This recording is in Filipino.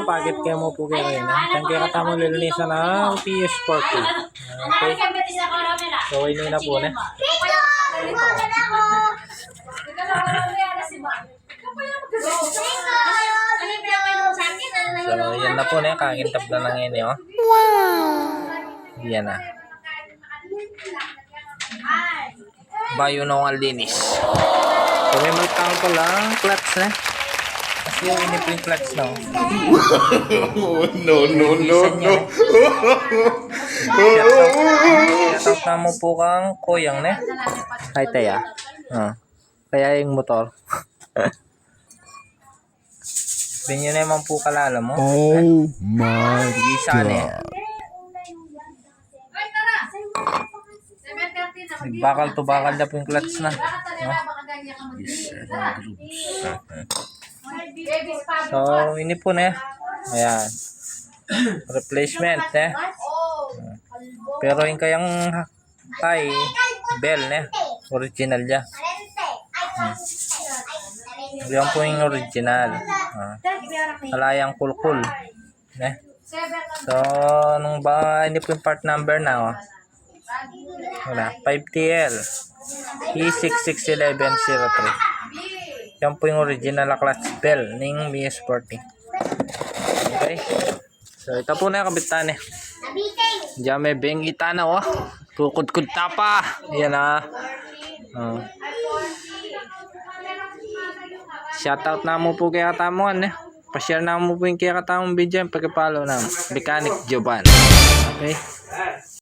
Pakit kayo mo po kayo rin. Thank you katamo lilinisan ng PS40. Okay. So, ini na po na. So, yan na po na. Kakintap na lang yun, oh. Wow! Yan na. Bayo na ang linis. So, may magtang ko lang. Clutch na. Kasi yung inipling clutch na. No. Shoutout na mo po kang kuyang na. Ay, taya. Kaya yung motor. Sabihin nyo naman po kalala mo. Oh my Isa na eh. Bakal to bakal na po yung clutch na. So, ini po na. Ayan. Replacement eh. Pero yung kayang tay, bell eh. Original niya. Yan po yung original. Alayang kulkul. Eh. So, nung ba, ini po yung part number na. Oh. Wala. 5TL. E661103. Yan po yung original na clutch bell ng PS40. Okay. So, ito po na yung kabitan eh. Diyan may bengita na oh. Kukud-kud tapa. Yan ah. Shoutout na mo po kaya katamuan eh. Pa-share na mo po yung kaya katamong video. Pagkapalo na Mechanic Joban. Okay.